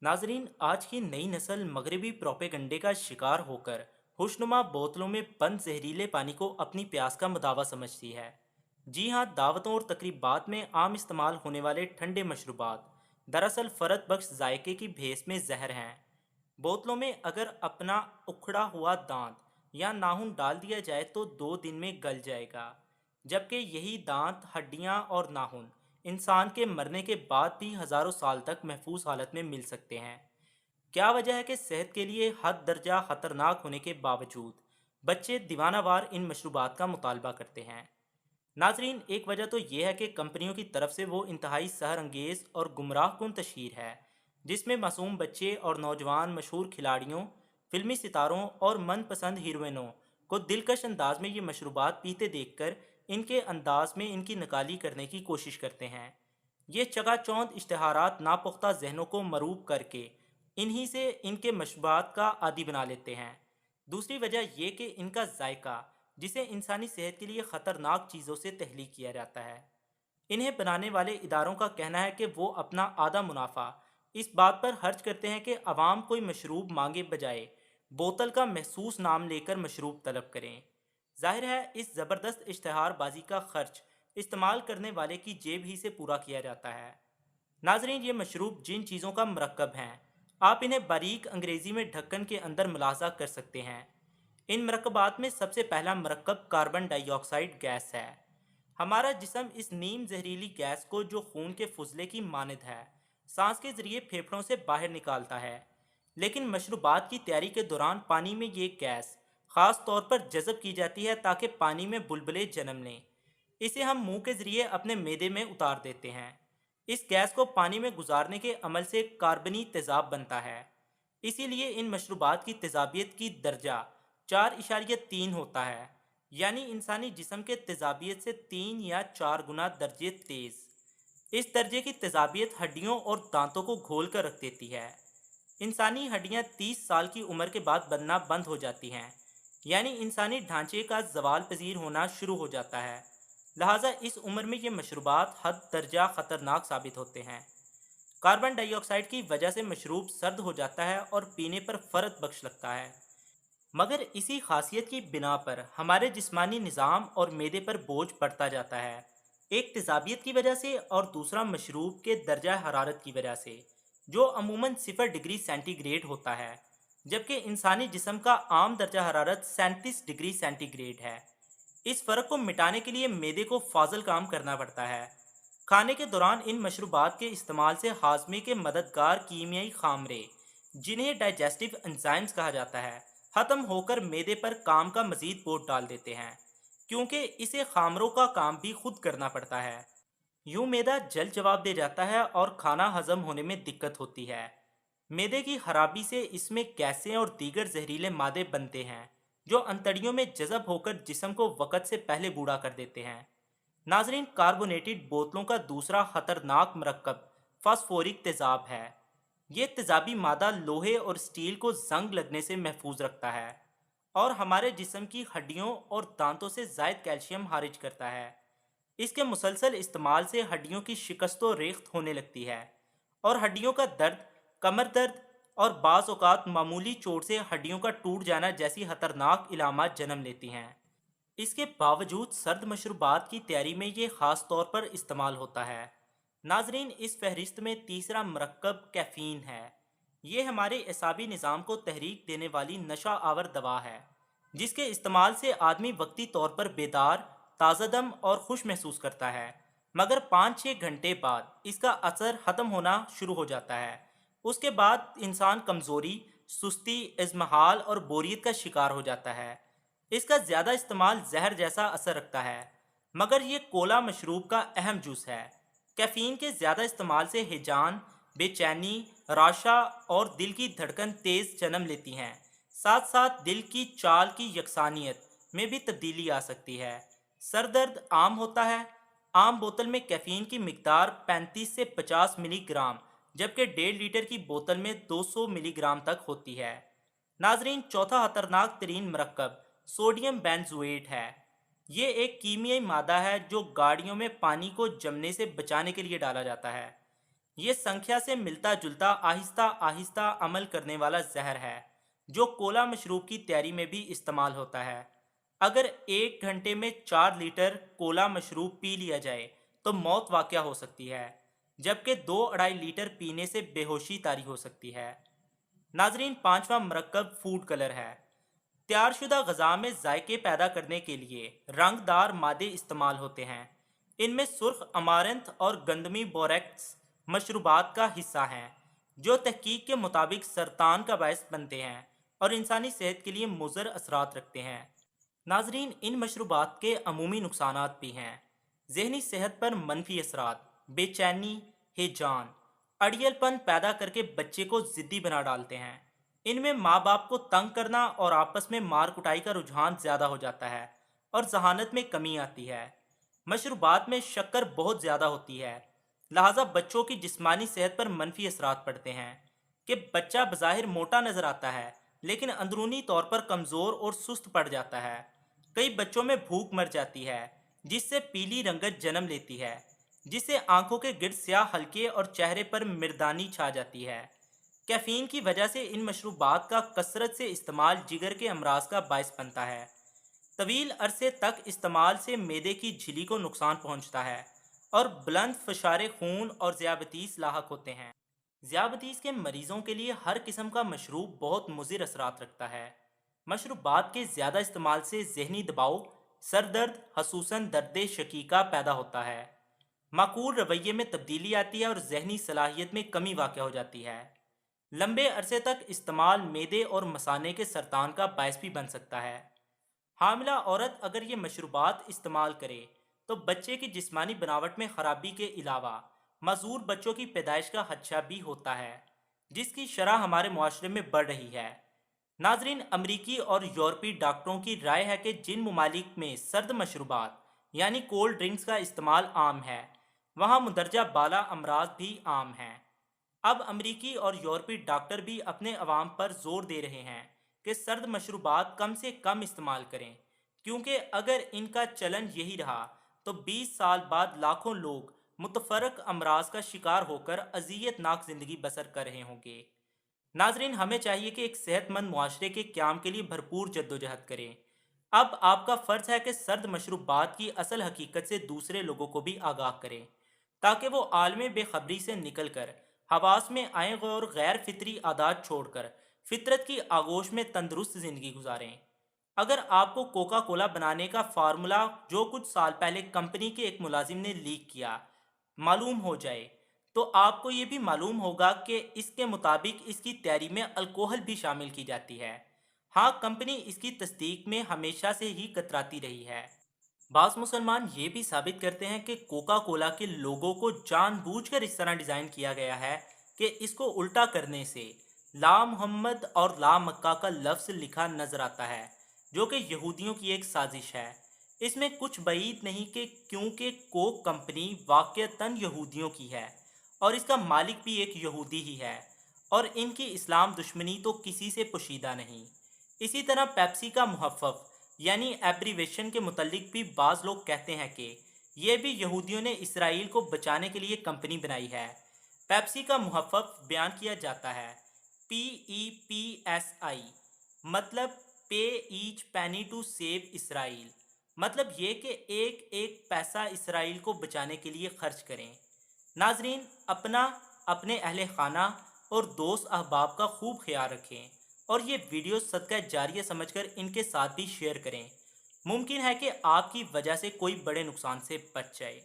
नाजरीन, आज की नई नस्ल मगरबी प्रोपेगंडे का शिकार होकर खुशनुमा बोतलों में बंद जहरीले पानी को अपनी प्यास का मुदावा समझती है। जी हाँ, दावतों और तकरीबात में आम इस्तेमाल होने वाले ठंडे मशरूबात दरअसल फ़रत बख्श जायके की भेस में जहर हैं। बोतलों में अगर अपना उखड़ा हुआ दांत या नाखून डाल दिया जाए तो 2 दिन में गल जाएगा, जबकि यही दांत, हड्डियां और नाखून इंसान के मरने के बाद भी हजारों साल तक महफूज हालत में मिल सकते हैं। क्या वजह है कि सेहत के लिए हद दर्जा खतरनाक होने के बावजूद बच्चे दीवानावार इन मशरूबात का मुतालबा करते हैं? नाजरीन, एक वजह तो यह है कि कंपनियों की तरफ से वो इंतहाई सहर अंगेज और गुमराह कुन तशहीर है, जिसमें मासूम बच्चे और नौजवान मशहूर खिलाड़ियों, फिल्मी सितारों और मनपसंद हीरोइनों को दिलकश अंदाज में ये मशरूबात पीते देखकर इनके अंदाज में इनकी नकाली करने की कोशिश करते हैं। ये चकाचौंध इश्तहारात नापुख्ता जहनों को मरूब करके इन्हीं से इनके मशरूबात का आदि बना लेते हैं। दूसरी वजह यह कि इनका जायका, जिसे इंसानी सेहत के लिए ख़तरनाक चीज़ों से तहलीक किया जाता है। इन्हें बनाने वाले इदारों का कहना है कि वो अपना आधा मुनाफा इस बात पर खर्च करते हैं कि अवाम कोई मशरूब मांगे बजाय बोतल का महसूस नाम लेकर मशरूब तलब करें। जाहिर है, इस ज़बरदस्त इश्तहारबाजी का खर्च इस्तेमाल करने वाले की जेब ही से पूरा किया जाता है। नाजरीन, ये मशरूब जिन चीज़ों का मरकब हैं, आप इन्हें बारीक अंग्रेज़ी में ढक्कन के अंदर मुलाजा कर सकते हैं। इन मरकबात में सबसे पहला मरकब कार्बन डाइऑक्साइड गैस है। हमारा जिस्म इस नीम जहरीली गैस को, जो खून के फुजले की मानद है, सांस के जरिए फेफड़ों से बाहर निकालता है। लेकिन मशरूबात की तैयारी के दौरान पानी में ये गैस ख़ास तौर पर जज़ब की जाती है ताकि पानी में बुलबुले जन्म लें। इसे हम मुंह के जरिए अपने मैदे में उतार देते हैं। इस गैस को पानी में गुजारने के अमल से कार्बनी तेज़ाब बनता है। इसीलिए इन मशरूबात की तेज़ाबियत की दर्जा 4.3 होता है, यानी इंसानी जिस्म के तेज़ाबियत से 3 या 4 गुना दर्जे तेज़। इस दर्जे की तेज़ाबियत हड्डियों और दांतों को घोल कर रख देती है। इंसानी हड्डियां 30 साल की उम्र के बाद बनना बंद हो जाती हैं, यानी इंसानी ढांचे का जवाल पजीर होना शुरू हो जाता है। लिहाजा इस उम्र में ये मशरूबात हद दर्जा ख़तरनाक साबित होते हैं। कार्बन डाइऑक्साइड की वजह से मशरूब सर्द हो जाता है और पीने पर फ़र्क बख्श लगता है। मगर इसी खासियत की बिना पर हमारे जिस्मानी निज़ाम और मैदे पर बोझ बढ़ता जाता है। एक तेज़ाबियत की वजह से और दूसरा मशरूब के दर्जा हरारत की वजह से, जो अमूमन 0 डिग्री सेंटीग्रेड होता है, जबकि इंसानी जिस्म का आम दर्जा हरारत 37 डिग्री सेंटीग्रेड है। इस फ़र्क को मिटाने के लिए मैदे को फाजल काम करना पड़ता है। खाने के दौरान इन मशरूबात के इस्तेमाल से हाजमे के मददगार कीमियाई खामरे, जिन्हें डाइजेस्टिव एंजाइम्स कहा जाता है, ख़त्म होकर मैदे पर काम का मजीद बोझ डाल देते हैं, क्योंकि इसे खामरों का काम भी खुद करना पड़ता है। यूं मैदा जल्द जवाब दे जाता है और खाना हजम होने में दिक्कत होती है। मैदे की खराबी से इसमें गैसें और दीगर जहरीले मादे बनते हैं, जो अंतड़ियों में जज़ब होकर जिस्म को वक़्त से पहले बूढ़ा कर देते हैं। नाजरीन, कार्बोनेटेड बोतलों का दूसरा खतरनाक मरकब फास्फोरिक तेज़ाब है। ये तेज़ाबी मादा लोहे और स्टील को जंग लगने से महफूज रखता है और हमारे जिस्म की हड्डियों और दांतों से ज़ायद कैल्शियम खारिज करता है। इसके मुसलसल इस्तेमाल से हड्डियों की शिकस्त व रेख्त होने लगती है और हड्डियों का दर्द, कमर दर्द और बाज़ औक़ात मामूली चोट से हड्डियों का टूट जाना जैसी खतरनाक इलामात जन्म लेती हैं। इसके बावजूद सर्द मशरूबात की तैयारी में ये ख़ास तौर पर इस्तेमाल होता है। नाजरीन, इस फहरिस्त में तीसरा मरकब कैफ़ीन है। ये हमारे एसाबी निज़ाम को तहरीक देने वाली नशा आवर दवा है, जिसके इस्तेमाल से आदमी वक्ती तौर पर बेदार, ताज़ादम और खुश महसूस करता है, मगर 5-6 घंटे बाद इसका असर ख़त्म होना शुरू हो जाता है। उसके बाद इंसान कमज़ोरी, सुस्ती, इज़्महाल और बोरियत का शिकार हो जाता है। इसका ज़्यादा इस्तेमाल जहर जैसा असर रखता है, मगर ये कोला मशरूब का अहम जूस है। कैफ़ीन के ज़्यादा इस्तेमाल से हिजान, बेचैनी, राशा और दिल की धड़कन तेज़ जन्म लेती हैं। साथ साथ दिल की चाल की यकसानियत में भी तब्दीली आ सकती है। सर दर्द आम होता है। आम बोतल में कैफ़ीन की मिकदार 35 से 50 मिलीग्राम, जबकि 1.5 लीटर की बोतल में 200 मिलीग्राम तक होती है। नाजरीन, चौथा खतरनाक तरीन मरकब सोडियम बेंजोएट है। ये एक कीमियाई मादा है जो गाड़ियों में पानी को जमने से बचाने के लिए डाला जाता है। یہ سنکھیا سے ملتا جلتا آہستہ آہستہ عمل کرنے والا زہر ہے جو کولا مشروب کی تیاری میں بھی استعمال ہوتا ہے۔ اگر 1 گھنٹے میں 4 لیٹر کولا مشروب پی لیا جائے تو موت واقع ہو سکتی ہے، جبکہ 2-2.5 لیٹر پینے سے بے ہوشی طاری ہو سکتی ہے۔ ناظرین، پانچواں مرکب فوڈ کلر ہے۔ تیار شدہ غذا میں ذائقے پیدا کرنے کے لیے رنگ دار مادے استعمال ہوتے ہیں۔ ان میں سرخ امارنتھ اور گندمی بوریکس مشروبات کا حصہ ہیں، جو تحقیق کے مطابق سرطان کا باعث بنتے ہیں اور انسانی صحت کے لیے مضر اثرات رکھتے ہیں۔ ناظرین، ان مشروبات کے عمومی نقصانات بھی ہیں۔ ذہنی صحت پر منفی اثرات: بے چینی، ہیجان، اڑیل پن پیدا کر کے بچے کو ضدی بنا ڈالتے ہیں۔ ان میں ماں باپ کو تنگ کرنا اور آپس میں مار کٹائی کا رجحان زیادہ ہو جاتا ہے اور ذہانت میں کمی آتی ہے۔ مشروبات میں شکر بہت زیادہ ہوتی ہے، لہٰذا بچوں کی جسمانی صحت پر منفی اثرات پڑتے ہیں کہ بچہ بظاہر موٹا نظر آتا ہے لیکن اندرونی طور پر کمزور اور سست پڑ جاتا ہے۔ کئی بچوں میں بھوک مر جاتی ہے جس سے پیلی رنگت جنم لیتی ہے، جس سے آنکھوں کے گرد سیاہ حلقے اور چہرے پر مردانی چھا جاتی ہے۔ کیفین کی وجہ سے ان مشروبات کا کثرت سے استعمال جگر کے امراض کا باعث بنتا ہے۔ طویل عرصے تک استعمال سے معدے کی جھلی کو نقصان پہنچتا ہے اور بلند فشار خون اور ذیابیطس لاحق ہوتے ہیں۔ ذیابیطس کے مریضوں کے لیے ہر قسم کا مشروب بہت مضر اثرات رکھتا ہے۔ مشروبات کے زیادہ استعمال سے ذہنی دباؤ، سر درد، خصوصاً درد شقیقہ پیدا ہوتا ہے۔ معقول رویے میں تبدیلی آتی ہے اور ذہنی صلاحیت میں کمی واقع ہو جاتی ہے۔ لمبے عرصے تک استعمال معدے اور مثانے کے سرطان کا باعث بھی بن سکتا ہے۔ حاملہ عورت اگر یہ مشروبات استعمال کرے تو بچے کی جسمانی بناوٹ میں خرابی کے علاوہ معذور بچوں کی پیدائش کا خدشہ بھی ہوتا ہے، جس کی شرح ہمارے معاشرے میں بڑھ رہی ہے۔ ناظرین، امریکی اور یورپی ڈاکٹروں کی رائے ہے کہ جن ممالک میں سرد مشروبات یعنی کولڈ ڈرنکس کا استعمال عام ہے، وہاں مندرجہ بالا امراض بھی عام ہیں۔ اب امریکی اور یورپی ڈاکٹر بھی اپنے عوام پر زور دے رہے ہیں کہ سرد مشروبات کم سے کم استعمال کریں، کیونکہ اگر ان کا چلن یہی رہا تو 20 سال بعد لاکھوں لوگ متفرق امراض کا شکار ہو کر اذیت ناک زندگی بسر کر رہے ہوں گے۔ ناظرین، ہمیں چاہیے کہ ایک صحت مند معاشرے کے قیام کے لیے بھرپور جدوجہد کریں۔ اب آپ کا فرض ہے کہ سرد مشروبات کی اصل حقیقت سے دوسرے لوگوں کو بھی آگاہ کریں، تاکہ وہ عالم بے خبری سے نکل کر حواس میں آئیں اور غیر فطری عادات چھوڑ کر فطرت کی آغوش میں تندرست زندگی گزاریں۔ اگر آپ کو کوکا کولا بنانے کا فارمولا جو کچھ سال پہلے کمپنی کے ایک ملازم نے لیک کیا معلوم ہو جائے تو آپ کو یہ بھی معلوم ہوگا کہ اس کے مطابق اس کی تیاری میں الکوہل بھی شامل کی جاتی ہے۔ ہاں، کمپنی اس کی تصدیق میں ہمیشہ سے ہی کتراتی رہی ہے۔ بعض مسلمان یہ بھی ثابت کرتے ہیں کہ کوکا کولا کے لوگو کو جان بوجھ کر اس طرح ڈیزائن کیا گیا ہے کہ اس کو الٹا کرنے سے لا محمد اور لا مکہ کا لفظ لکھا نظر آتا ہے، جو کہ یہودیوں کی ایک سازش ہے۔ اس میں کچھ بعید نہیں کہ کیونکہ کوک کمپنی واقعتاً یہودیوں کی ہے اور اس کا مالک بھی ایک یہودی ہی ہے، اور ان کی اسلام دشمنی تو کسی سے پوشیدہ نہیں۔ اسی طرح پیپسی کا محفف یعنی ایبریویشن کے متعلق بھی بعض لوگ کہتے ہیں کہ یہ بھی یہودیوں نے اسرائیل کو بچانے کے لیے کمپنی بنائی ہے۔ پیپسی کا محفف بیان کیا جاتا ہے PEPSI، مطلب پے ایچ پینی ٹو سیو اسرائیل، مطلب یہ کہ ایک ایک پیسہ اسرائیل کو بچانے کے لیے خرچ کریں۔ ناظرین، اپنا، اپنے اہل خانہ اور دوست احباب کا خوب خیال رکھیں اور یہ ویڈیو صدقہ جاریہ سمجھ کر ان کے ساتھ بھی شیئر کریں۔ ممکن ہے کہ آپ کی وجہ سے کوئی بڑے نقصان سے بچ جائے۔